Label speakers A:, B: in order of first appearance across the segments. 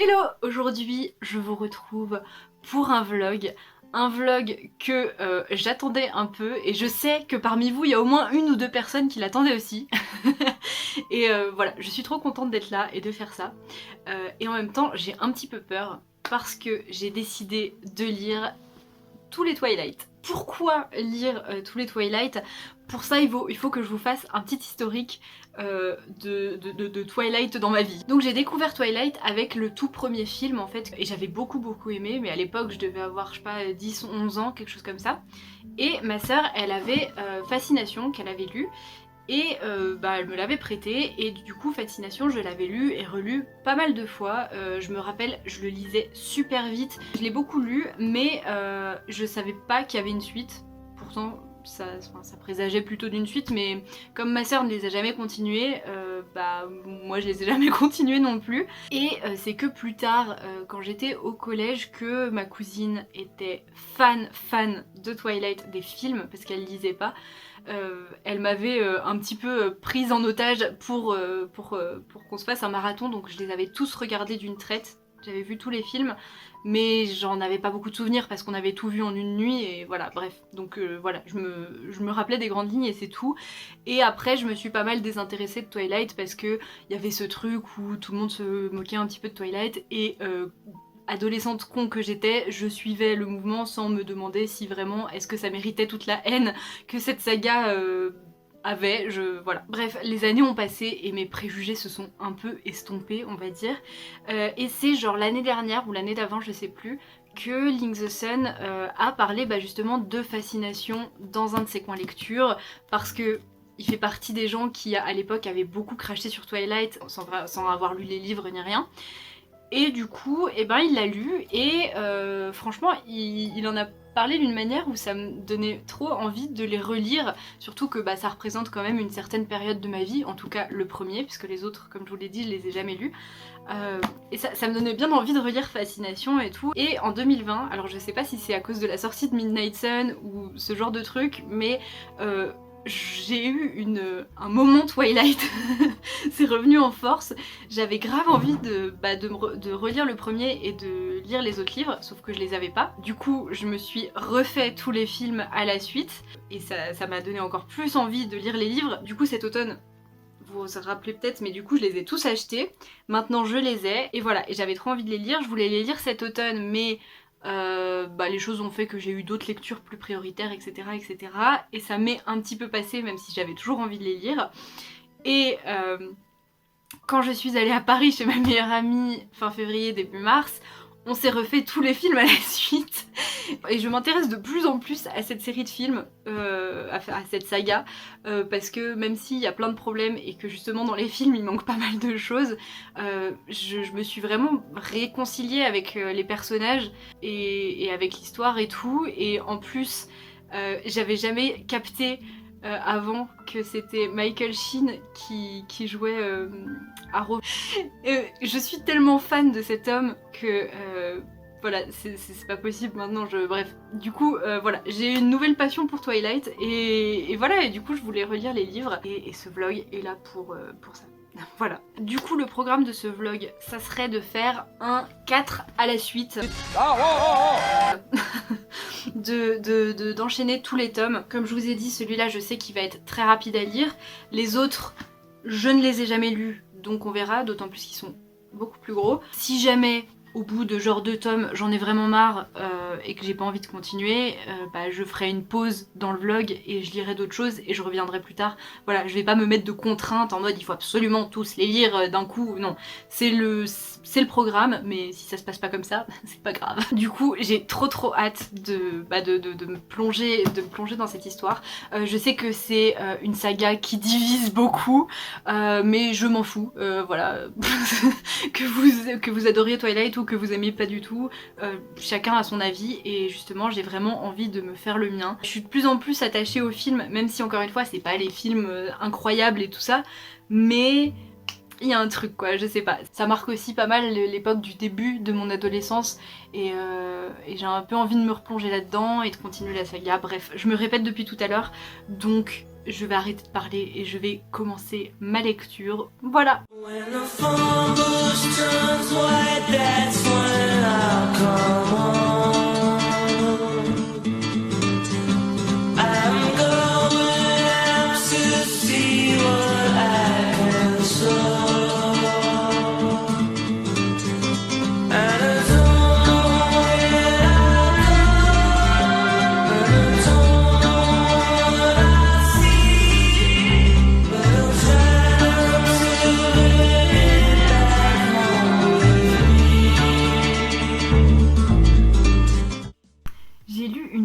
A: Hello! Aujourd'hui, je vous retrouve pour un vlog que j'attendais un peu et je sais que parmi vous, il y a au moins une ou deux personnes qui l'attendaient aussi. Et voilà, je suis trop contente d'être là et de faire ça. Et en même temps, j'ai un petit peu peur parce que j'ai décidé de lire tous les Twilight. Pourquoi lire tous les Twilight? Pour ça, il faut que je vous fasse un petit historique de Twilight dans ma vie. Donc j'ai découvert Twilight avec le tout premier film en fait, et j'avais beaucoup aimé, mais à l'époque je devais avoir, je sais pas, 10 ou 11 ans, quelque chose comme ça. Et ma sœur, elle avait Fascination, qu'elle avait lu, et elle me l'avait prêté, et du coup Fascination je l'avais lu et relu pas mal de fois. Je me rappelle, je le lisais super vite, je l'ai beaucoup lu, mais je savais pas qu'il y avait une suite. Pourtant ça présageait plutôt d'une suite, mais comme ma sœur ne les a jamais continués, moi je les ai jamais continués non plus. Et c'est que plus tard, quand j'étais au collège, que ma cousine était fan de Twilight, des films, parce qu'elle lisait pas. Elle m'avait un petit peu prise en otage pour qu'on se fasse un marathon, donc je les avais tous regardés d'une traite. J'avais vu tous les films, mais j'en avais pas beaucoup de souvenirs parce qu'on avait tout vu en une nuit, et voilà, bref. Donc voilà, je me rappelais des grandes lignes et c'est tout. Et après, je me suis pas mal désintéressée de Twilight parce que il y avait ce truc où tout le monde se moquait un petit peu de Twilight, et adolescente con que j'étais, je suivais le mouvement sans me demander si vraiment est-ce que ça méritait toute la haine que cette saga avait, voilà. Bref, les années ont passé et mes préjugés se sont un peu estompés, on va dire. Et c'est genre l'année dernière ou l'année d'avant, je sais plus, que Ling the Sun a parlé justement de Fascination dans un de ses coins lecture, parce que il fait partie des gens qui à l'époque avaient beaucoup craché sur Twilight sans avoir lu les livres ni rien. Et du coup, il l'a lu, et franchement, il en a parlé d'une manière où ça me donnait trop envie de les relire, surtout que ça représente quand même une certaine période de ma vie, en tout cas le premier, puisque les autres, comme je vous l'ai dit, je les ai jamais lus. Et ça me donnait bien envie de relire Fascination et tout. Et en 2020, alors je sais pas si c'est à cause de la sortie de Midnight Sun ou ce genre de truc, mais j'ai eu un moment Twilight, c'est revenu en force. J'avais grave envie de relire le premier et de lire les autres livres, sauf que je les avais pas. Du coup, je me suis refait tous les films à la suite, et ça m'a donné encore plus envie de lire les livres. Du coup, cet automne, vous vous rappelez peut-être, mais du coup je les ai tous achetés. Maintenant je les ai, et voilà, et j'avais trop envie de les lire. Je voulais les lire cet automne, mais les choses ont fait que j'ai eu d'autres lectures plus prioritaires, etc. etc. Et ça m'est un petit peu passé, même si j'avais toujours envie de les lire. Et quand je suis allée à Paris chez ma meilleure amie fin février, début mars, on s'est refait tous les films à la suite. Et je m'intéresse de plus en plus à cette série de films, à cette saga, parce que même s'il y a plein de problèmes et que justement dans les films il manque pas mal de choses, je me suis vraiment réconciliée avec les personnages et avec l'histoire et tout. Et en plus, j'avais jamais capté avant que c'était Michael Sheen qui jouait Arrow. Je suis tellement fan de cet homme que voilà, c'est pas possible maintenant, bref. Du coup, voilà, j'ai une nouvelle passion pour Twilight, et voilà, et du coup je voulais relire les livres, et ce vlog est là pour ça. Voilà. Du coup, le programme de ce vlog, ça serait de faire un 4 à la suite. D'enchaîner tous les tomes. Comme je vous ai dit, celui-là, je sais qu'il va être très rapide à lire. Les autres, je ne les ai jamais lus, donc on verra, d'autant plus qu'ils sont beaucoup plus gros. Si jamais, au bout de genre 2 tomes, j'en ai vraiment marre et que j'ai pas envie de continuer, je ferai une pause dans le vlog et je lirai d'autres choses et je reviendrai plus tard. Voilà, je vais pas me mettre de contraintes en mode il faut absolument tous les lire d'un coup, non. C'est le programme, mais si ça se passe pas comme ça, c'est pas grave. Du coup, j'ai trop hâte de me plonger dans cette histoire. Je sais que c'est une saga qui divise beaucoup, mais je m'en fous, voilà. que vous adoriez Twilight ou que vous aimiez pas du tout, chacun a son avis, et justement j'ai vraiment envie de me faire le mien. Je suis de plus en plus attachée aux films, même si encore une fois c'est pas les films incroyables et tout ça, mais il y a un truc quoi, je sais pas. Ça marque aussi pas mal l'époque du début de mon adolescence, et j'ai un peu envie de me replonger là-dedans et de continuer la saga. Bref, je me répète depuis tout à l'heure, donc je vais arrêter de parler et je vais commencer ma lecture. Voilà.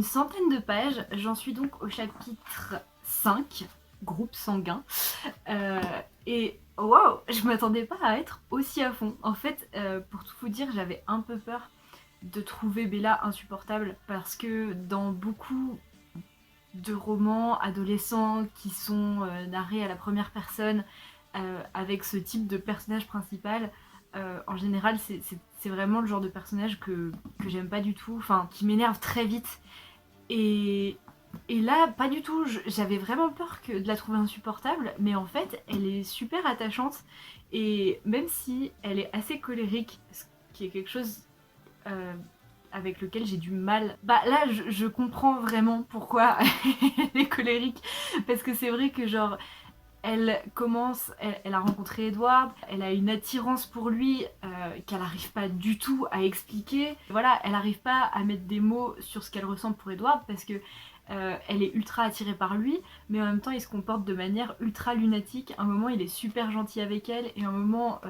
A: Centaine de pages, j'en suis donc au chapitre 5, groupe sanguin, et waouh, je m'attendais pas à être aussi à fond. En fait, pour tout vous dire, j'avais un peu peur de trouver Bella insupportable parce que dans beaucoup de romans adolescents qui sont narrés à la première personne avec ce type de personnage principal, en général c'est vraiment le genre de personnage que j'aime pas du tout, enfin qui m'énerve très vite. Et là, pas du tout, j'avais vraiment peur de la trouver insupportable, mais en fait, elle est super attachante, et même si elle est assez colérique, ce qui est quelque chose avec lequel j'ai du mal, bah là, je comprends vraiment pourquoi elle est colérique, parce que c'est vrai que genre, elle a rencontré Edward, elle a une attirance pour lui qu'elle n'arrive pas du tout à expliquer. Voilà, elle n'arrive pas à mettre des mots sur ce qu'elle ressent pour Edward parce que elle est ultra attirée par lui, mais en même temps il se comporte de manière ultra lunatique. Un moment il est super gentil avec elle et un moment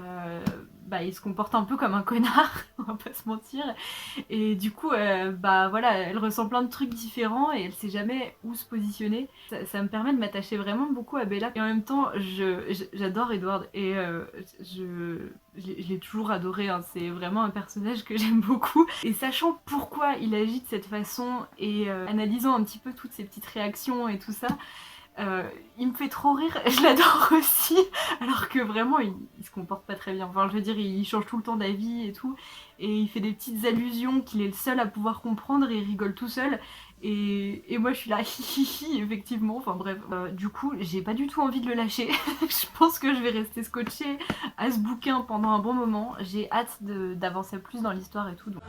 A: il se comporte un peu comme un connard, on va pas se mentir. Et du coup voilà, elle ressent plein de trucs différents et elle sait jamais où se positionner. Ça me permet de m'attacher vraiment beaucoup à Bella. Et en même temps j'adore Edward et je l'ai toujours adoré, hein. C'est vraiment un personnage que j'aime beaucoup. Et sachant pourquoi il agit de cette façon et analysant un petit peu toutes ses petites réactions et tout ça, il me fait trop rire, je l'adore aussi, alors que vraiment il se comporte pas très bien. Enfin je veux dire, il change tout le temps d'avis et tout, et il fait des petites allusions qu'il est le seul à pouvoir comprendre et il rigole tout seul. Et moi je suis là, hihihi, effectivement, enfin bref. Du coup, j'ai pas du tout envie de le lâcher. Je pense que je vais rester scotchée à ce bouquin pendant un bon moment. J'ai hâte d'avancer plus dans l'histoire et tout. Donc.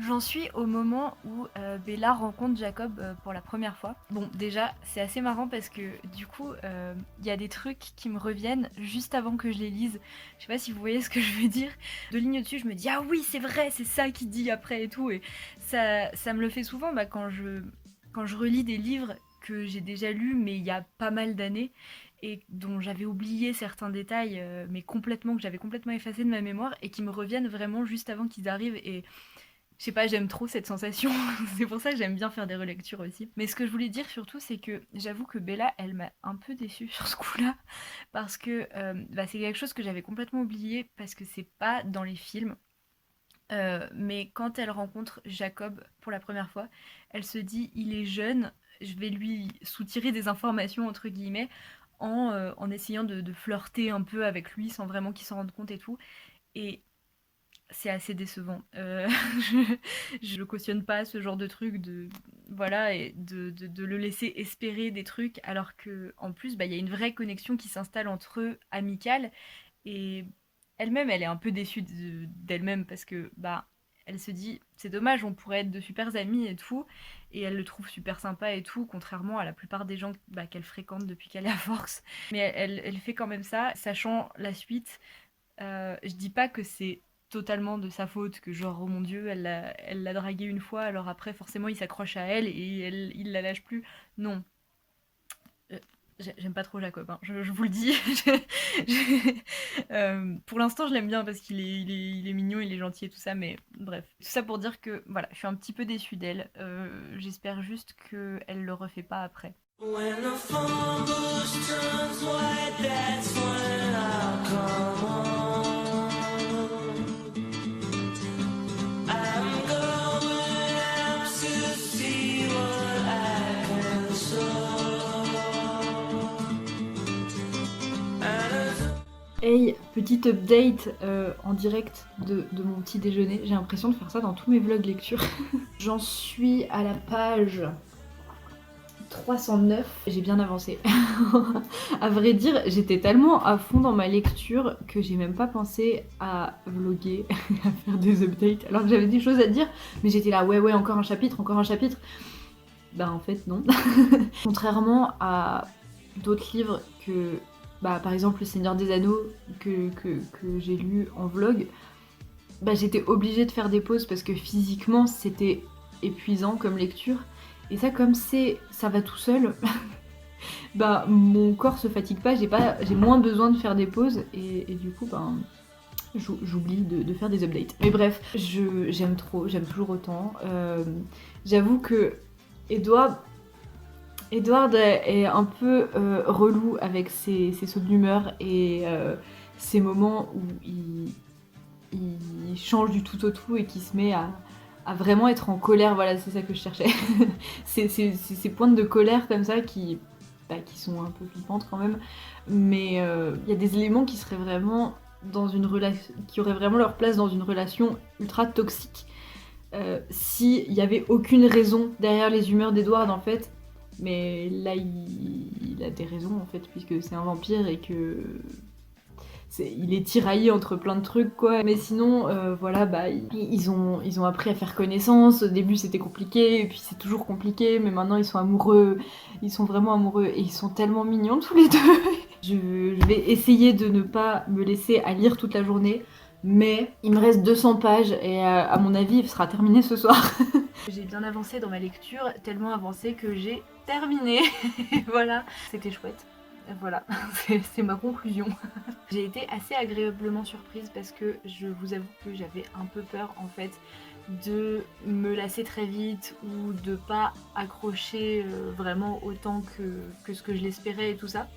A: J'en suis au moment où Bella rencontre Jacob pour la première fois. Bon, déjà, c'est assez marrant parce que du coup, y a des trucs qui me reviennent juste avant que je les lise. Je sais pas si vous voyez ce que je veux dire. 2 lignes au-dessus, je me dis « Ah oui, c'est vrai, c'est ça qu'il dit après et tout ». Et ça me le fait souvent quand je relis des livres que j'ai déjà lus, mais il y a pas mal d'années, et dont j'avais oublié certains détails, mais complètement, que j'avais complètement effacé de ma mémoire, et qui me reviennent vraiment juste avant qu'ils arrivent. Et je sais pas, j'aime trop cette sensation, c'est pour ça que j'aime bien faire des relectures aussi. Mais ce que je voulais dire surtout, c'est que j'avoue que Bella, elle m'a un peu déçue sur ce coup-là, parce que c'est quelque chose que j'avais complètement oublié, parce que c'est pas dans les films. Mais quand elle rencontre Jacob pour la première fois, elle se dit « il est jeune, je vais lui soutirer des informations » entre guillemets, en essayant de flirter un peu avec lui sans vraiment qu'il s'en rende compte et tout. Et c'est assez décevant. Je cautionne pas ce genre de truc voilà, et de le laisser espérer des trucs alors que en plus y a une vraie connexion qui s'installe entre eux, amicale, et elle-même elle est un peu déçue d'elle-même parce que elle se dit c'est dommage, on pourrait être de super amis et tout, et elle le trouve super sympa et tout, contrairement à la plupart des gens qu'elle fréquente depuis qu'elle est à Forks. Mais elle fait quand même ça, sachant la suite. Je dis pas que c'est totalement de sa faute, que genre oh mon dieu elle l'a dragué une fois, alors après forcément il s'accroche à elle et il la lâche plus. Non, j'aime pas trop Jacob, hein. Je vous le dis. Pour l'instant je l'aime bien parce qu'il est mignon, il est gentil et tout ça, mais bref, tout ça pour dire que voilà, je suis un petit peu déçue d'elle. J'espère juste qu'elle le refait pas après. When the phone booth turns white, that's when I'll come on. Hey, petite update en direct de mon petit déjeuner. J'ai l'impression de faire ça dans tous mes vlogs lecture. J'en suis à la page 309. J'ai bien avancé. À vrai dire, j'étais tellement à fond dans ma lecture que j'ai même pas pensé à vlogger, à faire des updates, alors que j'avais des choses à dire. Mais j'étais là, ouais, encore un chapitre, encore un chapitre. Bah en fait, non. Contrairement à d'autres livres que... Bah, par exemple, Le Seigneur des Anneaux, que j'ai lu en vlog, bah, j'étais obligée de faire des pauses parce que physiquement, c'était épuisant comme lecture. Et ça, comme ça va tout seul, bah, mon corps se fatigue pas, j'ai moins besoin de faire des pauses. Et du coup, ben, j'oublie de faire des updates. Mais bref, j'aime toujours autant. J'avoue que Edward est un peu relou avec ses sauts d'humeur et ces moments où il change du tout au tout et qui se met à vraiment être en colère. Voilà, c'est ça que je cherchais. C'est ces pointes de colère comme ça qui sont un peu flippantes quand même. Mais il y a des éléments qui seraient vraiment dans une relation, qui auraient vraiment leur place dans une relation ultra toxique. S'il y avait aucune raison derrière les humeurs d'Edward en fait. Mais là, il a des raisons en fait, puisque c'est un vampire et que il est tiraillé entre plein de trucs quoi. Mais sinon, voilà, bah ils ont appris à faire connaissance. Au début, c'était compliqué, et puis c'est toujours compliqué. Mais maintenant, ils sont amoureux. Ils sont vraiment amoureux et ils sont tellement mignons tous les deux. Je vais essayer de ne pas me laisser à lire toute la journée. Mais il me reste 200 pages et à mon avis, il sera terminé ce soir. J'ai bien avancé dans ma lecture, tellement avancé que j'ai terminé. Voilà, c'était chouette. Voilà, c'est ma conclusion. J'ai été assez agréablement surprise parce que je vous avoue que j'avais un peu peur en fait de me lasser très vite ou de pas accrocher vraiment autant que ce que je l'espérais et tout ça.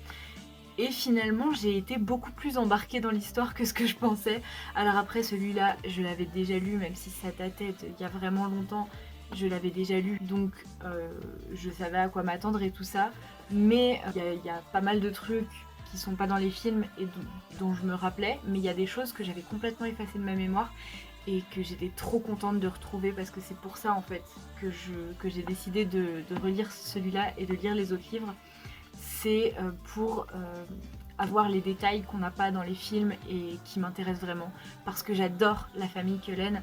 A: Et finalement, j'ai été beaucoup plus embarquée dans l'histoire que ce que je pensais. Alors après, celui-là, je l'avais déjà lu, même si ça datait il y a vraiment longtemps, je l'avais déjà lu, donc je savais à quoi m'attendre et tout ça. Mais il y a pas mal de trucs qui sont pas dans les films et dont je me rappelais, mais il y a des choses que j'avais complètement effacées de ma mémoire et que j'étais trop contente de retrouver parce que c'est pour ça en fait que j'ai décidé de relire celui-là et de lire les autres livres. C'est pour avoir les détails qu'on n'a pas dans les films et qui m'intéressent vraiment parce que j'adore la famille Cullen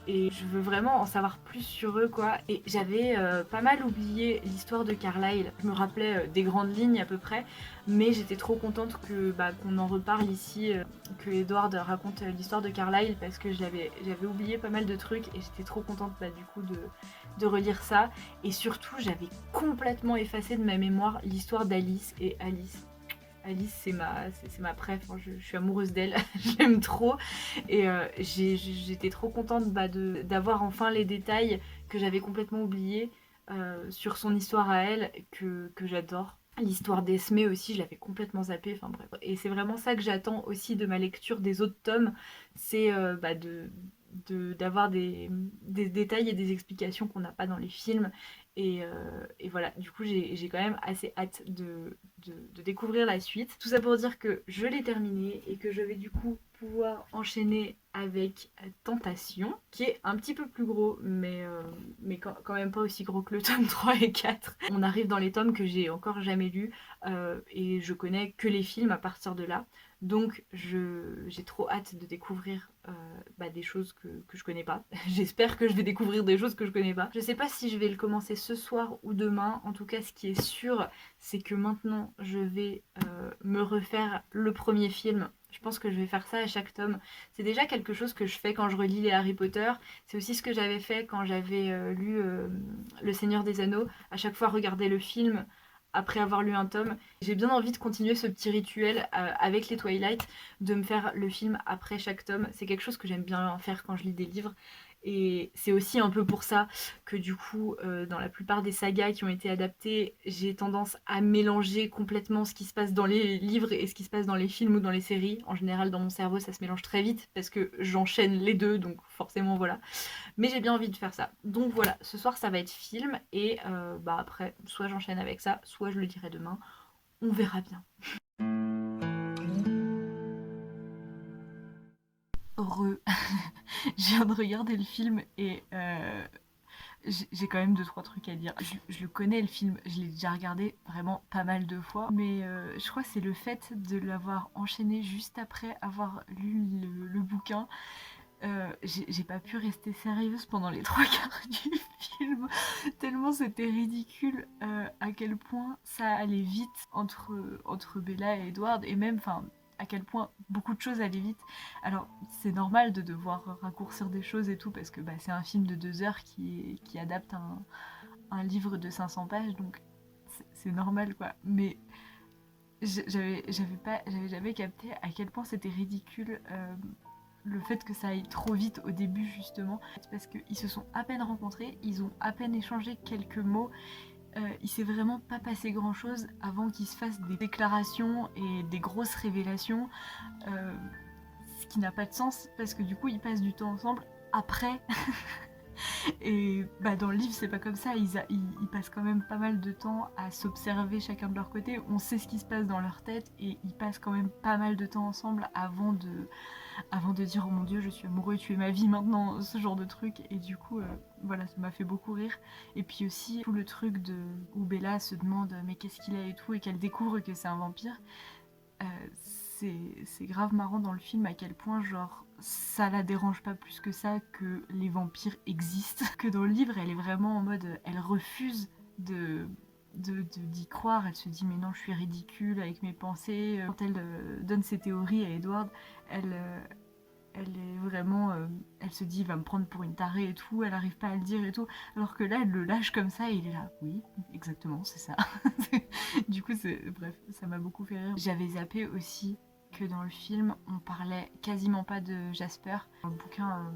A: et je veux vraiment en savoir plus sur eux quoi. Et j'avais pas mal oublié l'histoire de Carlisle, je me rappelais des grandes lignes à peu près, mais j'étais trop contente qu'on en reparle ici, que Edward raconte l'histoire de Carlisle parce que j'avais oublié pas mal de trucs et j'étais trop contente du coup de relire ça. Et surtout j'avais complètement effacé de ma mémoire l'histoire d'Alice. Et Alice c'est ma préf, hein, je suis amoureuse d'elle, je l'aime trop. Et j'étais trop contente d'avoir enfin les détails que j'avais complètement oubliés sur son histoire à elle, que j'adore. L'histoire d'Esmé aussi, je l'avais complètement zappée, enfin bref. Et c'est vraiment ça que j'attends aussi de ma lecture des autres tomes, c'est d'avoir des détails et des explications qu'on n'a pas dans les films. Et voilà, du coup j'ai quand même assez hâte de découvrir la suite. Tout ça pour dire que je l'ai terminé et que je vais du coup pouvoir enchaîner avec Tentation, qui est un petit peu plus gros, mais quand même pas aussi gros que le tome 3 et 4. On arrive dans les tomes que j'ai encore jamais lus et je connais que les films à partir de là. Donc j'ai trop hâte de découvrir des choses que je connais pas. J'espère que je vais découvrir des choses que je connais pas. Je sais pas si je vais le commencer ce soir ou demain. En tout cas, ce qui est sûr, c'est que maintenant, je vais me refaire le premier film. Je pense que je vais faire ça à chaque tome. C'est déjà quelque chose que je fais quand je relis les Harry Potter. C'est aussi ce que j'avais fait quand j'avais lu Le Seigneur des Anneaux. À chaque fois, regarder le film après avoir lu un tome. J'ai bien envie de continuer ce petit rituel avec les Twilight, de me faire le film après chaque tome. C'est quelque chose que j'aime bien faire quand je lis des livres. Et c'est aussi un peu pour ça que du coup, dans la plupart des sagas qui ont été adaptées, j'ai tendance à mélanger complètement ce qui se passe dans les livres et ce qui se passe dans les films ou dans les séries. En général, dans mon cerveau, ça se mélange très vite parce que j'enchaîne les deux, donc forcément, voilà. Mais j'ai bien envie de faire ça. Donc voilà, ce soir, ça va être film et après, soit j'enchaîne avec ça, soit je le dirai demain. On verra bien.
B: Je viens de regarder le film et j'ai quand même 2-3 trucs à dire. Je le connais le film, je l'ai déjà regardé vraiment pas mal de fois, mais je crois que c'est le fait de l'avoir enchaîné juste après avoir lu le bouquin. J'ai pas pu rester sérieuse pendant les 3 quarts du film, tellement c'était ridicule à quel point ça allait vite entre Bella et Edward, et même, enfin, à quel point beaucoup de choses allaient vite. Alors, c'est normal de devoir raccourcir des choses et tout, parce que bah, c'est un film de 2 heures qui adapte un livre de 500 pages, donc c'est normal quoi. Mais j'avais jamais capté à quel point c'était ridicule le fait que ça aille trop vite au début justement, parce qu'ils se sont à peine rencontrés, ils ont à peine échangé quelques mots, il s'est vraiment pas passé grand chose avant qu'ils se fassent des déclarations et des grosses révélations, ce qui n'a pas de sens parce que du coup ils passent du temps ensemble après. Et bah, dans le livre, c'est pas comme ça, ils passent quand même pas mal de temps à s'observer chacun de leur côté, on sait ce qui se passe dans leur tête et ils passent quand même pas mal de temps ensemble avant de dire oh mon dieu je suis amoureux, tu es ma vie maintenant, ce genre de truc. Et du coup voilà, ça m'a fait beaucoup rire. Et puis aussi tout le truc où Bella se demande mais qu'est-ce qu'il a et tout, et qu'elle découvre que c'est un vampire, c'est grave marrant dans le film à quel point genre ça la dérange pas plus que ça que les vampires existent. Que dans le livre elle est vraiment en mode, elle refuse d'y croire, elle se dit mais non je suis ridicule avec mes pensées. Quand elle donne ses théories à Edward, elle est vraiment, elle se dit il va me prendre pour une tarée et tout, elle arrive pas à le dire et tout, alors que là elle le lâche comme ça et il est là, oui exactement c'est ça. Du coup bref, ça m'a beaucoup fait rire. J'avais zappé aussi que dans le film on parlait quasiment pas de Jasper. Dans le bouquin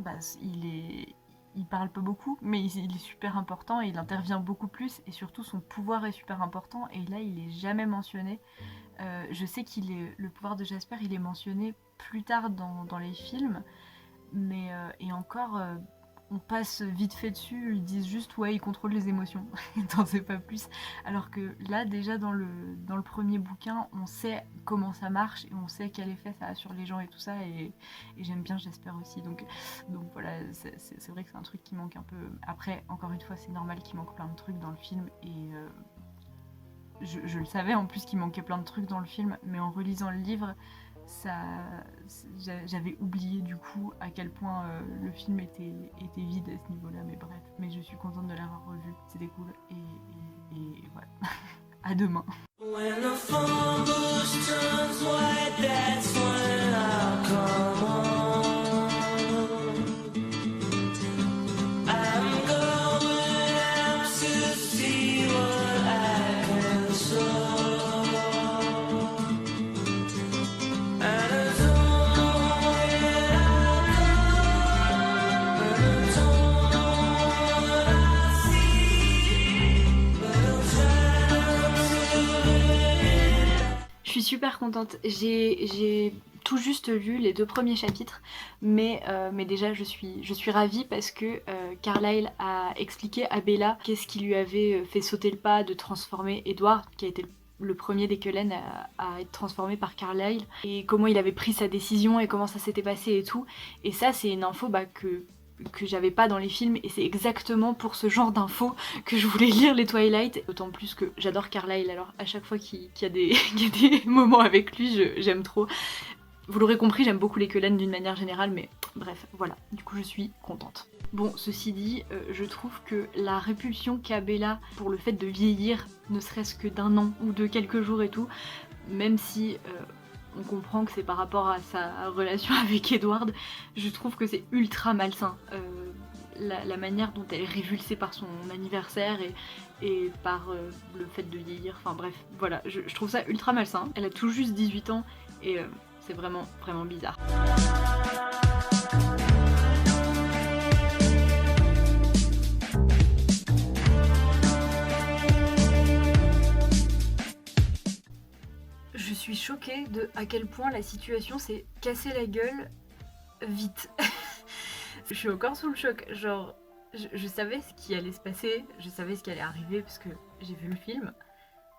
B: bah, il parle pas beaucoup, mais il est super important et il intervient beaucoup plus, et surtout son pouvoir est super important et là il est jamais mentionné. Je sais le pouvoir de Jasper il est mentionné plus tard dans les films, mais et encore on passe vite fait dessus, ils disent juste ouais il contrôle les émotions, t'en sais pas plus. Alors que là déjà dans le premier bouquin on sait comment ça marche et on sait quel effet ça a sur les gens et tout ça, et j'aime bien Jasper aussi, donc voilà, c'est vrai que c'est un truc qui manque un peu. Après encore une fois c'est normal qu'il manque plein de trucs dans le film, et je le savais en plus qu'il manquait plein de trucs dans le film, mais en relisant le livre, j'avais oublié du coup à quel point le film était vide à ce niveau-là, mais bref. Mais je suis contente de l'avoir revu, c'était cool, et voilà. À demain. When the phone booth turns white, that's when I'll come on.
A: Je suis super contente, j'ai tout juste lu les 2 premiers chapitres, mais déjà je suis ravie parce que Carlyle a expliqué à Bella qu'est-ce qui lui avait fait sauter le pas de transformer Edward, qui a été le premier des Cullen à être transformé par Carlyle, et comment il avait pris sa décision et comment ça s'était passé et tout. Et ça c'est une info que j'avais pas dans les films, et c'est exactement pour ce genre d'infos que je voulais lire les Twilight, d'autant plus que j'adore Carlyle, alors à chaque fois qu'il y a des moments avec lui, j'aime trop. Vous l'aurez compris, j'aime beaucoup les Cullen d'une manière générale, mais bref, voilà, du coup je suis contente. Bon, ceci dit, je trouve que la répulsion qu'a Bella pour le fait de vieillir, ne serait-ce que d'un an ou de quelques jours et tout, même si on comprend que c'est par rapport à sa relation avec Edward, je trouve que c'est ultra malsain. La manière dont elle est révulsée par son anniversaire et par le fait de vieillir, enfin bref, voilà, je trouve ça ultra malsain. Elle a tout juste 18 ans et c'est vraiment, vraiment bizarre. Je suis choquée de à quel point la situation s'est cassée la gueule vite. Je suis encore sous le choc, genre je savais ce qui allait se passer, je savais ce qui allait arriver parce que j'ai vu le film,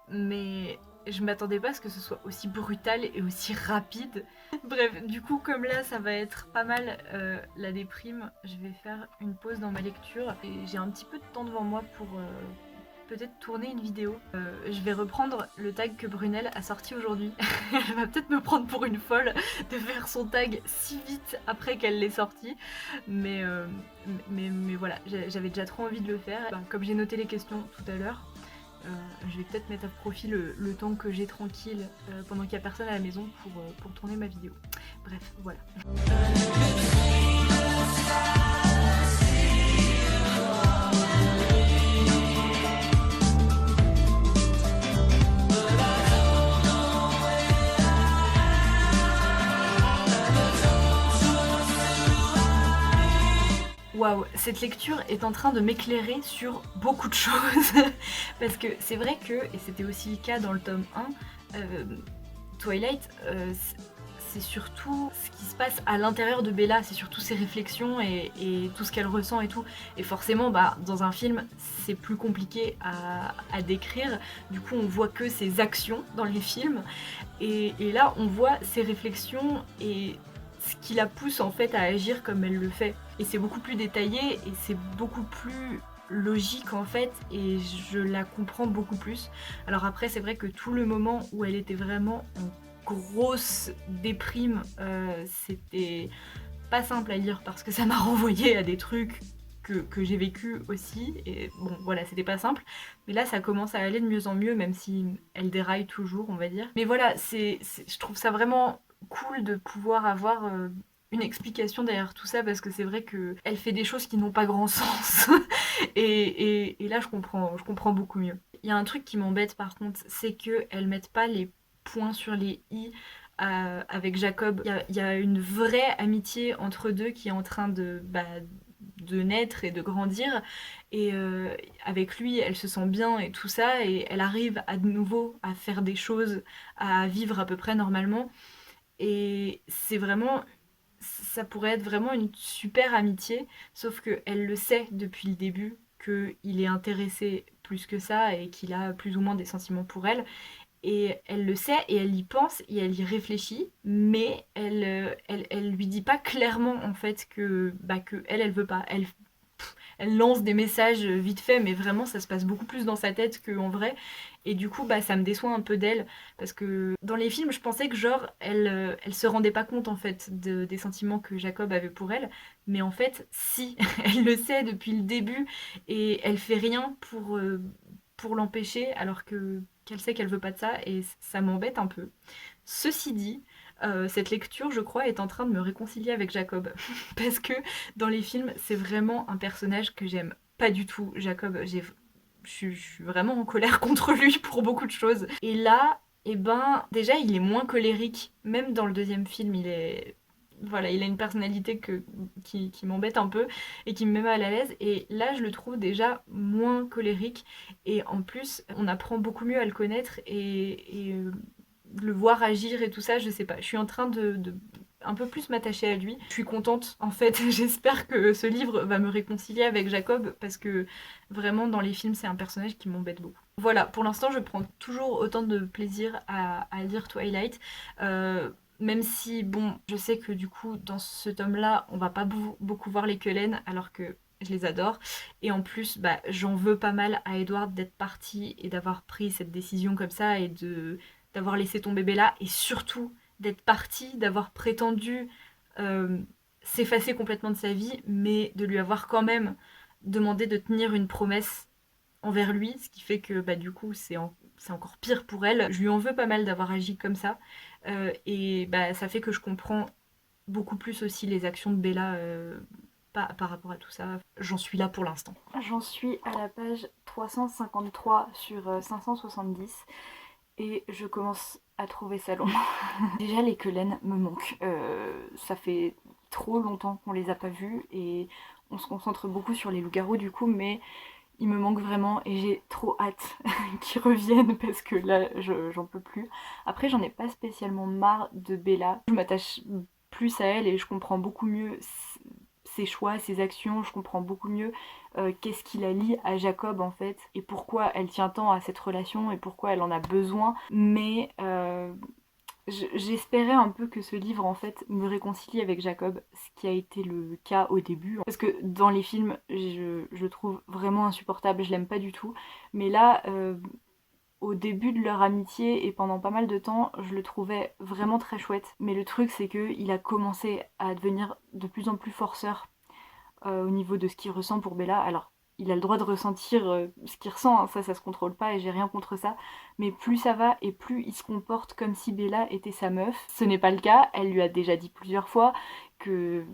A: mais
B: je m'attendais pas à ce que ce soit aussi brutal et aussi rapide. Bref, du coup, comme là, ça va être pas mal la déprime, je vais faire une pause dans ma lecture. Et j'ai un petit peu de temps devant moi pour peut-être tourner une vidéo. Je vais reprendre le tag que Brunel a sorti aujourd'hui. Elle va peut-être me prendre pour une folle de faire son tag si vite après qu'elle l'ait sorti. Mais, mais voilà, j'avais déjà trop envie de le faire. Bah, comme j'ai noté les questions tout à l'heure, je vais peut-être mettre à profit le temps que j'ai tranquille pendant qu'il n'y a personne à la maison pour tourner ma vidéo. Bref, voilà. Waouh, cette lecture est en train de m'éclairer sur beaucoup de choses. Parce que c'est vrai que, et c'était aussi le cas dans le tome 1, Twilight, c'est surtout ce qui se passe à l'intérieur de Bella, c'est surtout ses réflexions et tout ce qu'elle ressent et tout. Et forcément, bah, dans un film, c'est plus compliqué à décrire. Du coup, on voit que ses actions dans les films. Et là, on voit ses réflexions et ce qui la pousse en fait à agir comme elle le fait. Et c'est beaucoup plus détaillé et c'est beaucoup plus logique en fait, et je la comprends beaucoup plus. Alors après, c'est vrai que tout le moment où elle était vraiment en grosse déprime, c'était pas simple à lire parce que ça m'a renvoyé à des trucs que j'ai vécu aussi, et bon voilà, c'était pas simple, mais là ça commence à aller de mieux en mieux, même si elle déraille toujours, on va dire. Mais voilà, je trouve ça vraiment cool de pouvoir avoir une explication derrière tout ça, parce que c'est vrai qu'elle fait des choses qui n'ont pas grand sens. Et là je comprends beaucoup mieux. Il y a un truc qui m'embête par contre, c'est qu'elles mettent pas les points sur les i avec Jacob. Il y a une vraie amitié entre deux qui est en train de naître et de grandir, et avec lui elle se sent bien et tout ça, et elle arrive à de nouveau à faire des choses, à vivre à peu près normalement, et c'est vraiment, ça pourrait être vraiment une super amitié, sauf qu'elle le sait depuis le début qu'il est intéressé plus que ça et qu'il a plus ou moins des sentiments pour elle, et elle le sait et elle y pense et elle y réfléchit, mais elle lui dit pas clairement en fait que elle veut pas. Elle lance des messages vite fait, mais vraiment ça se passe beaucoup plus dans sa tête qu'en vrai. Et du coup, bah, ça me déçoit un peu d'elle, parce que dans les films, je pensais que genre, elle se rendait pas compte en fait des sentiments que Jacob avait pour elle, mais en fait, si, elle le sait depuis le début, et elle fait rien pour l'empêcher, alors qu'elle sait qu'elle veut pas de ça, et ça m'embête un peu. Ceci dit, cette lecture, je crois, est en train de me réconcilier avec Jacob. Parce que dans les films, c'est vraiment un personnage que j'aime pas du tout. Jacob, je suis vraiment en colère contre lui pour beaucoup de choses. Et là, eh ben, déjà, il est moins colérique. Même dans le deuxième film, il est... Voilà, il a une personnalité qui m'embête un peu et qui me met mal à l'aise. Et là, je le trouve déjà moins colérique. Et en plus, on apprend beaucoup mieux à le connaître, et le voir agir et tout ça, je sais pas. Je suis en train de un peu plus m'attacher à lui. Je suis contente en fait. J'espère que ce livre va me réconcilier avec Jacob, parce que vraiment dans les films c'est un personnage qui m'embête beaucoup. Voilà, pour l'instant je prends toujours autant de plaisir à lire Twilight. Même si, bon, je sais que du coup dans ce tome-là on va pas beaucoup voir les Cullen, alors que je les adore. Et en plus, bah, j'en veux pas mal à Edward d'être parti et d'avoir pris cette décision comme ça, et d'avoir laissé tomber Bella, et surtout d'être parti, d'avoir prétendu euh, s'effacer complètement de sa vie, mais de lui avoir quand même demandé de tenir une promesse envers lui, ce qui fait que bah, du coup c'est encore pire pour elle. Je lui en veux pas mal d'avoir agi comme ça, et bah, ça fait que je comprends beaucoup plus aussi les actions de Bella par rapport à tout ça. J'en suis là pour l'instant. J'en suis à la page 353 sur 570. Et je commence à trouver ça long. Déjà, les Cullen me manquent. Ça fait trop longtemps qu'on les a pas vus, et on se concentre beaucoup sur les loups-garous du coup, mais ils me manquent vraiment, et j'ai trop hâte qu'ils reviennent, parce que là, j'en peux plus. Après, j'en ai pas spécialement marre de Bella. Je m'attache plus à elle et je comprends beaucoup mieux ses choix, ses actions, je comprends beaucoup mieux
C: qu'est-ce qui la lie à Jacob en fait, et pourquoi elle tient tant à cette relation et pourquoi elle en a besoin. Mais j'espérais un peu que ce livre en fait me réconcilie avec Jacob, ce qui a été le cas au début. Parce que dans les films, je le trouve vraiment insupportable, je l'aime pas du tout. Mais là, au début de leur amitié et pendant pas mal de temps, je le trouvais vraiment très chouette. Mais le truc, c'est qu'il a commencé à devenir de plus en plus forceur au niveau de ce qu'il ressent pour Bella. Alors, il a le droit de ressentir ce qu'il ressent, hein, ça se contrôle pas et j'ai rien contre ça. Mais plus ça va et plus il se comporte comme si Bella était sa meuf. Ce n'est pas le cas, elle lui a déjà dit plusieurs fois qu'elle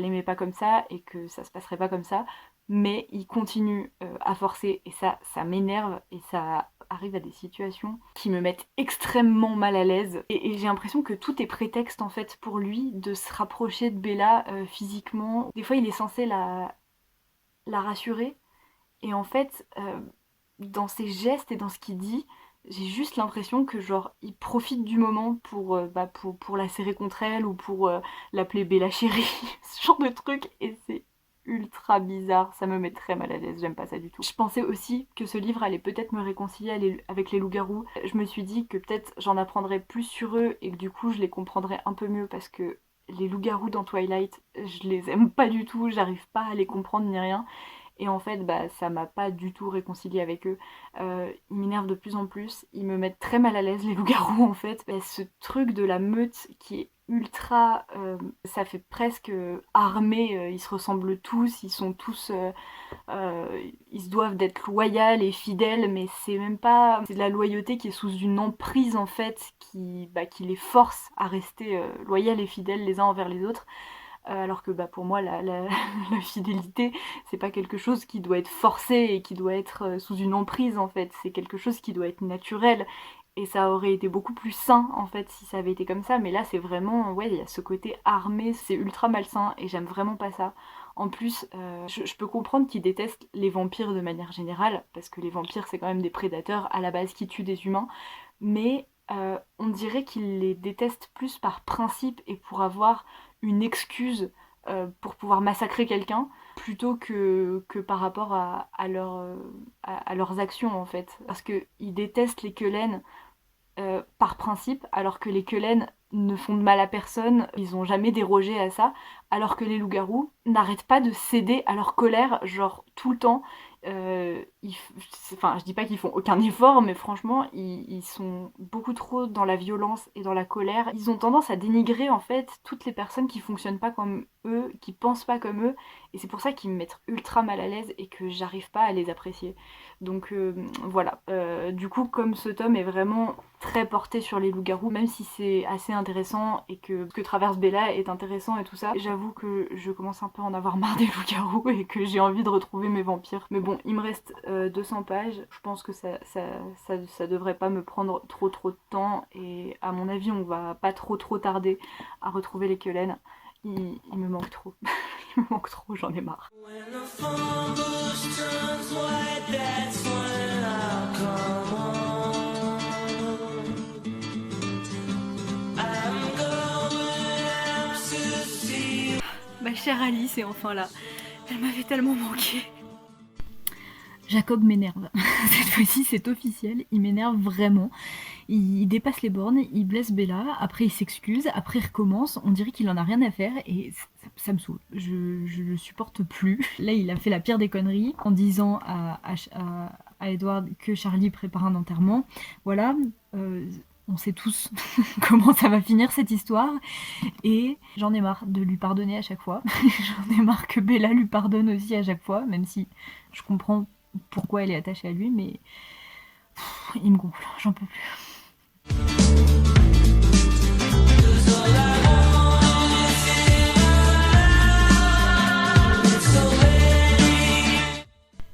C: l'aimait pas comme ça et que ça se passerait pas comme ça. Mais il continue à forcer et ça m'énerve et ça arrive à des situations qui me mettent extrêmement mal à l'aise. Et j'ai l'impression que tout est prétexte en fait pour lui de se rapprocher de Bella physiquement. Des fois il est censé la rassurer et en fait dans ses gestes et dans ce qu'il dit, j'ai juste l'impression que genre il profite du moment pour la serrer contre elle ou pour l'appeler Bella chérie, ce genre de truc et c'est ultra bizarre, ça me met très mal à l'aise, j'aime pas ça du tout. Je pensais aussi que ce livre allait peut-être me réconcilier avec les loups-garous. Je me suis dit que peut-être j'en apprendrais plus sur eux et que du coup je les comprendrais un peu mieux parce que les loups-garous dans Twilight, je les aime pas du tout, j'arrive pas à les comprendre ni rien. Et en fait, ça m'a pas du tout réconcilié avec eux. Ils m'énervent de plus en plus, ils me mettent très mal à l'aise, les loups-garous en fait. Ce truc de la meute qui est ultra... ça fait presque armé, ils se ressemblent tous, ils sont tous... ils se doivent d'être loyaux et fidèles, mais c'est même pas... C'est de la loyauté qui est sous une emprise en fait, qui les force à rester loyaux et fidèles les uns envers les autres. Alors que pour moi la fidélité c'est pas quelque chose qui doit être forcé et qui doit être sous une emprise en fait, c'est quelque chose qui doit être naturel et ça aurait été beaucoup plus sain en fait si ça avait été comme ça, mais là c'est vraiment, ouais, il y a ce côté armé, c'est ultra malsain et j'aime vraiment pas ça. En plus, je peux comprendre qu'ils détestent les vampires de manière générale, parce que les vampires c'est quand même des prédateurs à la base qui tuent des humains, mais on dirait qu'ils les détestent plus par principe et pour avoir une excuse pour pouvoir massacrer quelqu'un plutôt que par rapport à leurs actions en fait. Parce qu'ils détestent les Quelaines par principe, alors que les Quelaines ne font de mal à personne, ils ont jamais dérogé à ça, alors que les loups-garous n'arrêtent pas de céder à leur colère, genre tout le temps. Enfin, je dis pas qu'ils font aucun effort, mais franchement, ils sont beaucoup trop dans la violence et dans la colère. Ils ont tendance à dénigrer en fait toutes les personnes qui fonctionnent pas comme eux, qui pensent pas comme eux, et c'est pour ça qu'ils me mettent ultra mal à l'aise et que j'arrive pas à les apprécier. Donc voilà. Du coup, comme ce tome est vraiment très porté sur les loups-garous, même si c'est assez intéressant et que ce que traverse Bella est intéressant et tout ça, j'avoue que je commence un peu à en avoir marre des loups-garous et que j'ai envie de retrouver mes vampires. Mais bon, il me reste 200 pages, je pense que ça devrait pas me prendre trop de temps et à mon avis on va pas trop tarder à retrouver les Quelaines. Il me manque trop. Il me manque trop, j'en ai marre.
A: Ma chère Alice est enfin là. Elle m'avait tellement manqué.
B: Jacob m'énerve. Cette fois-ci, c'est officiel. Il m'énerve vraiment. Il dépasse les bornes, il blesse Bella, après il s'excuse, après il recommence. On dirait qu'il en a rien à faire et ça me saoule. Je le supporte plus. Là, il a fait la pire des conneries en disant à Edward que Charlie prépare un enterrement. Voilà. On sait tous comment ça va finir cette histoire et j'en ai marre de lui pardonner à chaque fois. J'en ai marre que Bella lui pardonne aussi à chaque fois, même si je comprends pourquoi elle est attachée à lui, mais il me gonfle, j'en peux plus.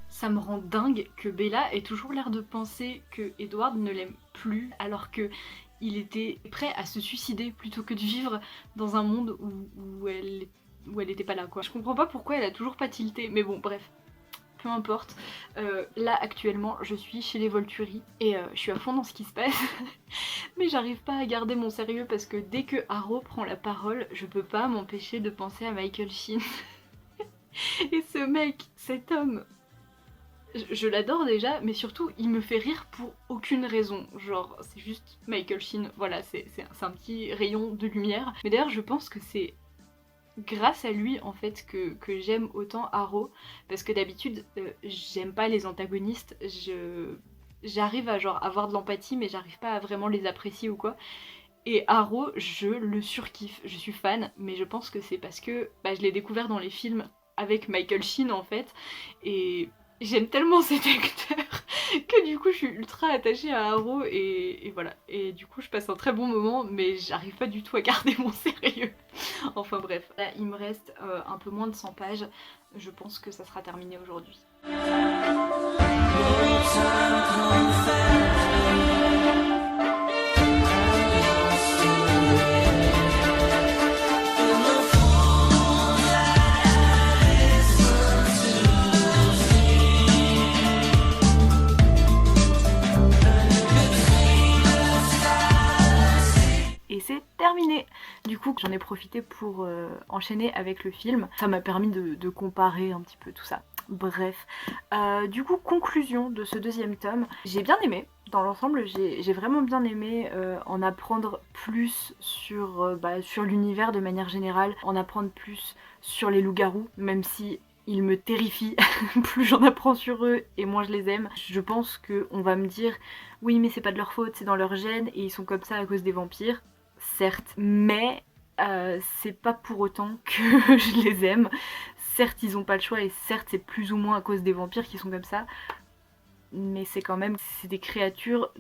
A: Ça me rend dingue que Bella ait toujours l'air de penser que Edward ne l'aime plus, alors que il était prêt à se suicider plutôt que de vivre dans un monde où elle était pas là quoi. Je comprends pas pourquoi elle a toujours pas tilté, mais bon bref. Peu importe, là actuellement je suis chez les Volturi et je suis à fond dans ce qui se passe mais j'arrive pas à garder mon sérieux parce que dès que Harrow prend la parole je peux pas m'empêcher de penser à Michael Sheen. Et ce mec, cet homme, je l'adore déjà, mais surtout il me fait rire pour aucune raison. Genre c'est juste Michael Sheen, voilà, c'est un petit rayon de lumière. Mais d'ailleurs je pense que c'est grâce à lui en fait que j'aime autant Arrow, parce que d'habitude j'aime pas les antagonistes, j'arrive à genre avoir de l'empathie mais j'arrive pas à vraiment les apprécier ou quoi. Et Arrow, je le surkiffe, je suis fan, mais je pense que c'est parce que bah, je l'ai découvert dans les films avec Michael Sheen en fait, et j'aime tellement cet acteur que du coup je suis ultra attachée à Arrow et voilà. Et du coup je passe un très bon moment, mais j'arrive pas du tout à garder mon sérieux. Enfin bref, là il me reste un peu moins de 100 pages, je pense que ça sera terminé aujourd'hui. Et c'est terminé. Du coup, j'en ai profité pour enchaîner avec le film. Ça m'a permis de comparer un petit peu tout ça. Bref. Du coup, conclusion de ce deuxième tome. J'ai bien aimé. Dans l'ensemble, j'ai vraiment bien aimé en apprendre plus sur l'univers de manière générale, en apprendre plus sur les loups-garous, même si ils me terrifient, plus j'en apprends sur eux et moins je les aime. Je pense qu'on va me dire oui mais c'est pas de leur faute, c'est dans leur gène et ils sont comme ça à cause des vampires. Certes, mais c'est pas pour autant que je les aime. Certes, ils ont pas le choix et certes, c'est plus ou moins à cause des vampires qui sont comme ça. Mais c'est quand même, c'est des créatures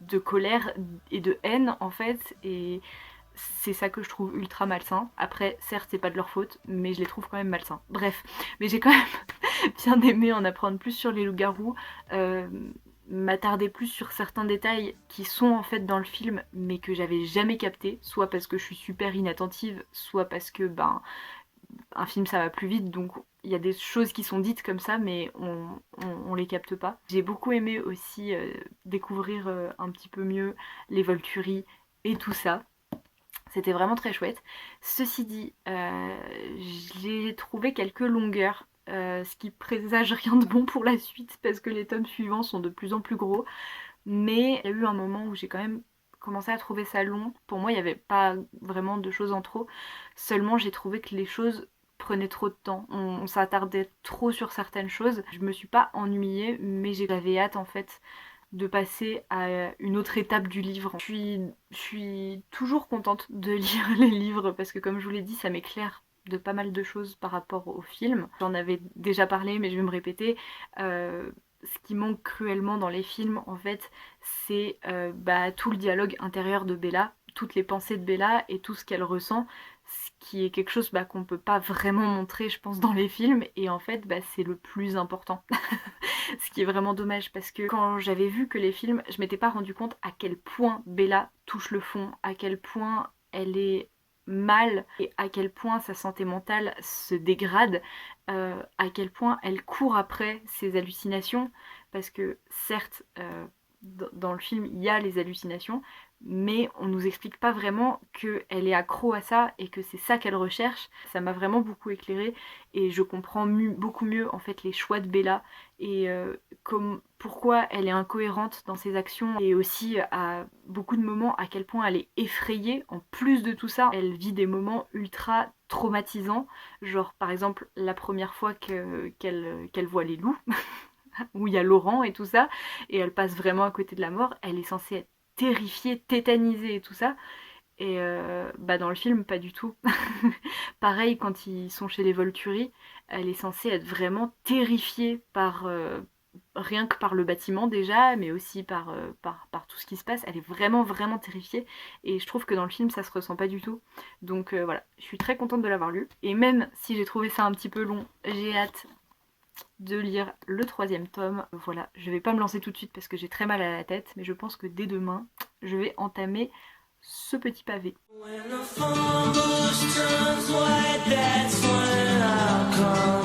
A: de colère et de haine en fait. Et c'est ça que je trouve ultra malsain. Après, certes, c'est pas de leur faute, mais je les trouve quand même malsains. Bref, mais j'ai quand même bien aimé en apprendre plus sur les loups-garous. M'attarder plus sur certains détails qui sont en fait dans le film mais que j'avais jamais capté, soit parce que je suis super inattentive, soit parce que un film ça va plus vite donc il y a des choses qui sont dites comme ça mais on les capte pas. J'ai beaucoup aimé aussi découvrir un petit peu mieux les Volturi et tout ça. C'était vraiment très chouette. Ceci dit, j'ai trouvé quelques longueurs, ce qui présage rien de bon pour la suite parce que les tomes suivants sont de plus en plus gros. Mais il y a eu un moment où j'ai quand même commencé à trouver ça long. Pour moi, il n'y avait pas vraiment de choses en trop. Seulement, j'ai trouvé que les choses prenaient trop de temps. On s'attardait trop sur certaines choses. Je me suis pas ennuyée, mais j'avais hâte en fait de passer à une autre étape du livre. Je suis toujours contente de lire les livres parce que comme je vous l'ai dit, ça m'éclaire de pas mal de choses par rapport au film. J'en avais déjà parlé mais je vais me répéter. Ce qui manque cruellement dans les films en fait, c'est tout le dialogue intérieur de Bella, toutes les pensées de Bella et tout ce qu'elle ressent, ce qui est quelque chose qu'on peut pas vraiment montrer je pense dans les films et en fait c'est le plus important. Ce qui est vraiment dommage parce que quand j'avais vu que les films, je m'étais pas rendu compte à quel point Bella touche le fond, à quel point elle est mal et à quel point sa santé mentale se dégrade, à quel point elle court après ses hallucinations parce que certes dans le film il y a les hallucinations mais on nous explique pas vraiment qu'elle est accro à ça et que c'est ça qu'elle recherche. Ça m'a vraiment beaucoup éclairée et je comprends beaucoup mieux en fait les choix de Bella et pourquoi elle est incohérente dans ses actions et aussi à beaucoup de moments à quel point elle est effrayée. En plus de tout ça, elle vit des moments ultra traumatisants, genre par exemple la première fois qu'elle voit les loups où il y a Laurent et tout ça et elle passe vraiment à côté de la mort. Elle est censée être terrifiée, tétanisée et tout ça. Et dans le film, pas du tout. Pareil, quand ils sont chez les Volturi, elle est censée être vraiment terrifiée par rien que par le bâtiment déjà, mais aussi par tout ce qui se passe. Elle est vraiment vraiment terrifiée et je trouve que dans le film ça se ressent pas du tout. Donc voilà, je suis très contente de l'avoir lu. Et même si j'ai trouvé ça un petit peu long, j'ai hâte de lire le 3e tome. Voilà, je vais pas me lancer tout de suite parce que j'ai très mal à la tête, mais je pense que dès demain, je vais entamer ce petit pavé. When the phone booth turns white, that's when I'll come.